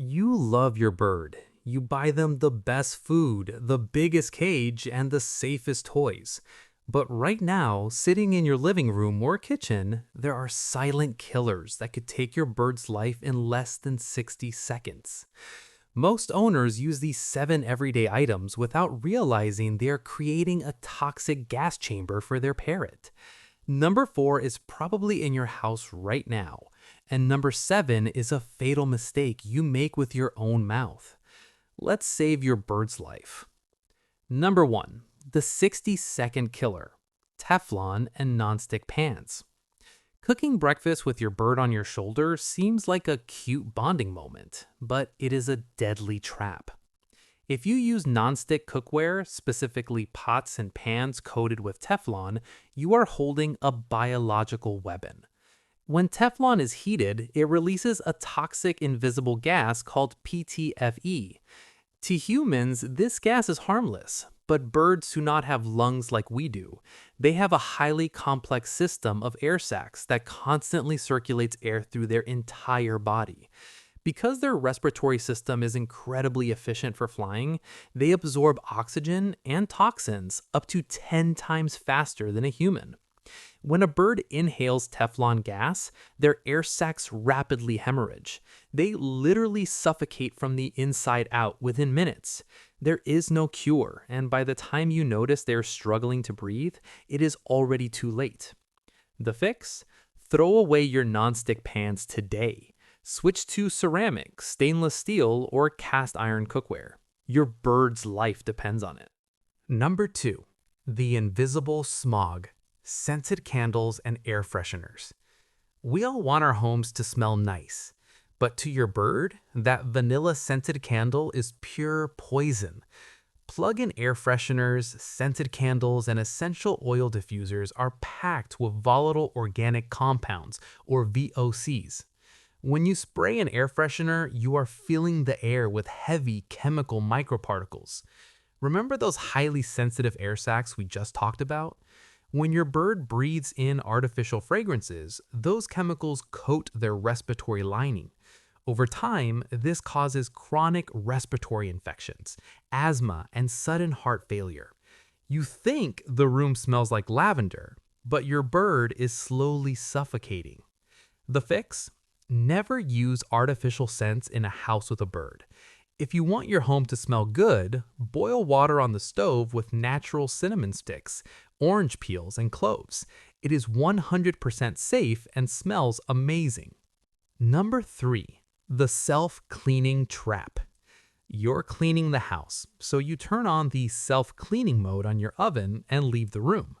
You love your bird. You buy them the best food, the biggest cage, and the safest toys. But right now, sitting in your living room or kitchen, there are silent killers that could take your bird's life in less than 60 seconds. Most owners use these 7 everyday items without realizing they are creating a toxic gas chamber for their parrot. Number 4 is probably in your house right now. And number 7 is a fatal mistake you make with your own mouth. Let's save your bird's life. Number 1, the 60-second killer, Teflon and nonstick pans. Cooking breakfast with your bird on your shoulder seems like a cute bonding moment, but it is a deadly trap. If you use nonstick cookware, specifically pots and pans coated with Teflon, you are holding a biological weapon. When Teflon is heated, it releases a toxic invisible gas called PTFE. To humans, this gas is harmless, but birds do not have lungs like we do. They have a highly complex system of air sacs that constantly circulates air through their entire body. Because their respiratory system is incredibly efficient for flying, they absorb oxygen and toxins up to 10 times faster than a human. When a bird inhales Teflon gas, their air sacs rapidly hemorrhage. They literally suffocate from the inside out within minutes. There is no cure, and by the time you notice they're struggling to breathe, it is already too late. The fix? Throw away your nonstick pans today. Switch to ceramic, stainless steel, or cast iron cookware. Your bird's life depends on it. Number 2, the invisible smog. Scented candles and air fresheners. We all want our homes to smell nice, but to your bird, that vanilla scented candle is pure poison. Plug-in air fresheners, scented candles, and essential oil diffusers are packed with volatile organic compounds, or VOCs. When you spray an air freshener, you are filling the air with heavy chemical microparticles. Remember those highly sensitive air sacs we just talked about? When your bird breathes in artificial fragrances, those chemicals coat their respiratory lining. Over time, this causes chronic respiratory infections, asthma, and sudden heart failure. You think the room smells like lavender, but your bird is slowly suffocating. The fix? Never use artificial scents in a house with a bird. If you want your home to smell good, boil water on the stove with natural cinnamon sticks, orange peels, and cloves. It is 100% safe and smells amazing. Number 3, the self-cleaning trap. You're cleaning the house, so you turn on the self-cleaning mode on your oven and leave the room.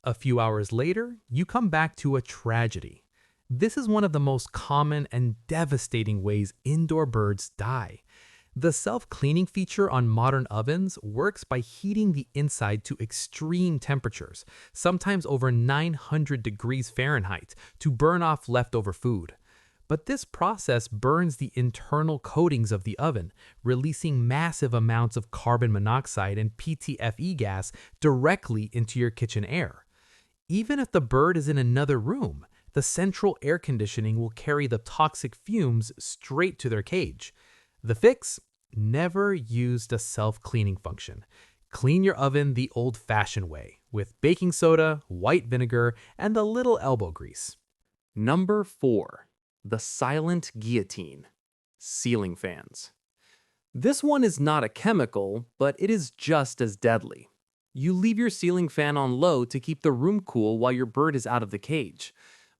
A few hours later, you come back to a tragedy. This is one of the most common and devastating ways indoor birds die. The self-cleaning feature on modern ovens works by heating the inside to extreme temperatures, sometimes over 900 degrees Fahrenheit, to burn off leftover food. But this process burns the internal coatings of the oven, releasing massive amounts of carbon monoxide and PTFE gas directly into your kitchen air. Even if the bird is in another room, the central air conditioning will carry the toxic fumes straight to their cage. The fix? Never use the self-cleaning function. Clean your oven the old-fashioned way, with baking soda, white vinegar, and a little elbow grease. Number 4, the silent guillotine, ceiling fans. This one is not a chemical, but it is just as deadly. You leave your ceiling fan on low to keep the room cool while your bird is out of the cage.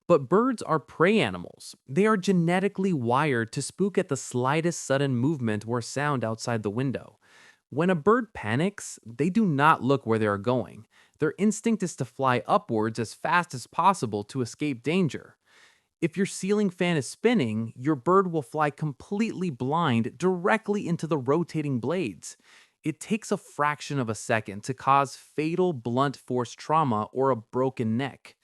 But birds are prey animals. They are genetically wired to spook at the slightest sudden movement or sound outside the window. When a bird panics, they do not look where they are going. Their instinct is to fly upwards as fast as possible to escape danger. If your ceiling fan is spinning, your bird will fly completely blind directly into the rotating blades. It takes a fraction of a second to cause fatal blunt force trauma or a broken neck.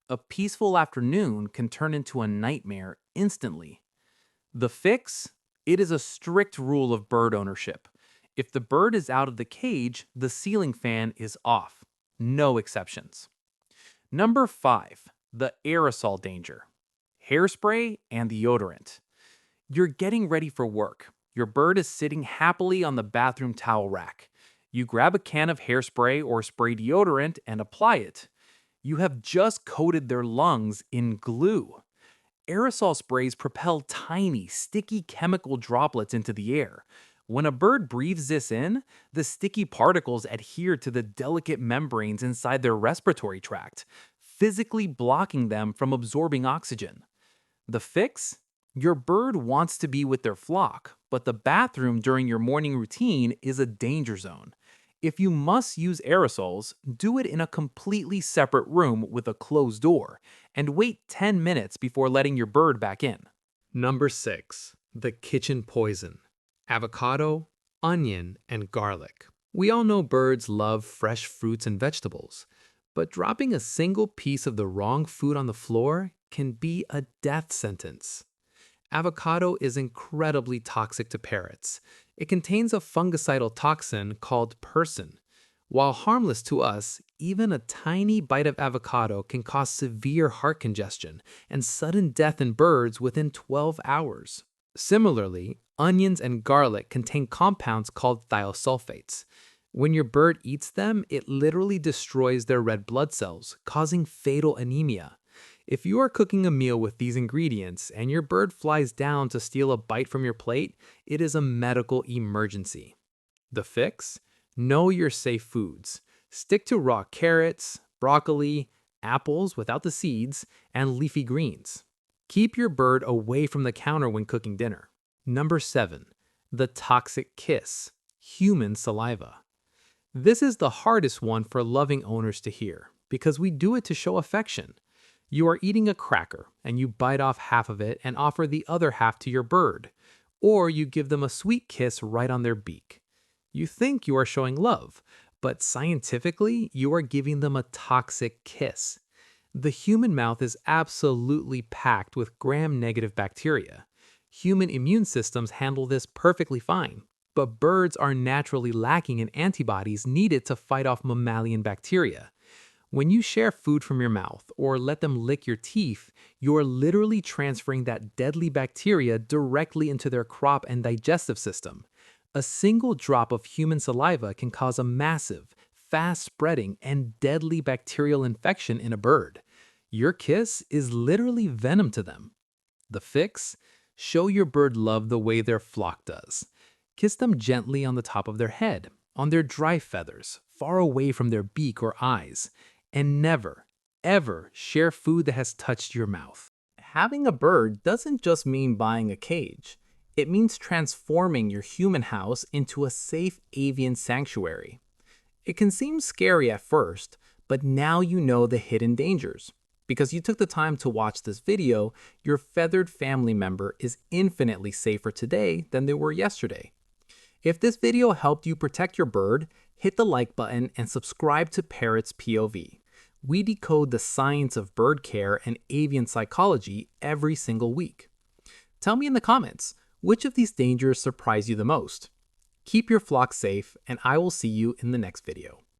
A peaceful afternoon can turn into a nightmare instantly. The fix? It is a strict rule of bird ownership. If the bird is out of the cage, the ceiling fan is off. No exceptions. Number 5, the aerosol danger. Hairspray and deodorant. You're getting ready for work. your bird is sitting happily on the bathroom towel rack. You grab a can of hairspray or spray deodorant and apply it. You have just coated their lungs in glue. Aerosol sprays propel tiny, sticky chemical droplets into the air. When a bird breathes this in, the sticky particles adhere to the delicate membranes inside their respiratory tract, physically blocking them from absorbing oxygen. The fix? Your bird wants to be with their flock, but the bathroom during your morning routine is a danger zone. If you must use aerosols, do it in a completely separate room with a closed door, and wait 10 minutes before letting your bird back in. Number 6. The kitchen poison. Avocado, onion, and garlic. We all know birds love fresh fruits and vegetables, but dropping a single piece of the wrong food on the floor can be a death sentence. Avocado is incredibly toxic to parrots. It contains a fungicidal toxin called persin. While harmless to us, even a tiny bite of avocado can cause severe heart congestion and sudden death in birds within 12 hours. Similarly, onions and garlic contain compounds called thiosulfates. When your bird eats them, it literally destroys their red blood cells, causing fatal anemia. If you are cooking a meal with these ingredients and your bird flies down to steal a bite from your plate, it is a medical emergency. The fix? Know your safe foods. Stick to raw carrots, broccoli, apples without the seeds, and leafy greens. Keep your bird away from the counter when cooking dinner. Number 7. The toxic kiss. Human saliva. This is the hardest one for loving owners to hear, because we do it to show affection. You are eating a cracker, and you bite off half of it and offer the other half to your bird. Or you give them a sweet kiss right on their beak. You think you are showing love, but scientifically, you are giving them a toxic kiss. The human mouth is absolutely packed with gram-negative bacteria. Human immune systems handle this perfectly fine, but birds are naturally lacking in antibodies needed to fight off mammalian bacteria. When you share food from your mouth or let them lick your teeth, you're literally transferring that deadly bacteria directly into their crop and digestive system. A single drop of human saliva can cause a massive, fast-spreading, and deadly bacterial infection in a bird. Your kiss is literally venom to them. The fix? Show your bird love the way their flock does. Kiss them gently on the top of their head, on their dry feathers, far away from their beak or eyes. And never, ever share food that has touched your mouth. Having a bird doesn't just mean buying a cage. It means transforming your human house into a safe avian sanctuary. It can seem scary at first, but now you know the hidden dangers. Because you took the time to watch this video, your feathered family member is infinitely safer today than they were yesterday. If this video helped you protect your bird, hit the like button and subscribe to Parrot's POV. We decode the science of bird care and avian psychology every single week. Tell me in the comments, which of these dangers surprise you the most? Keep your flock safe, and I will see you in the next video.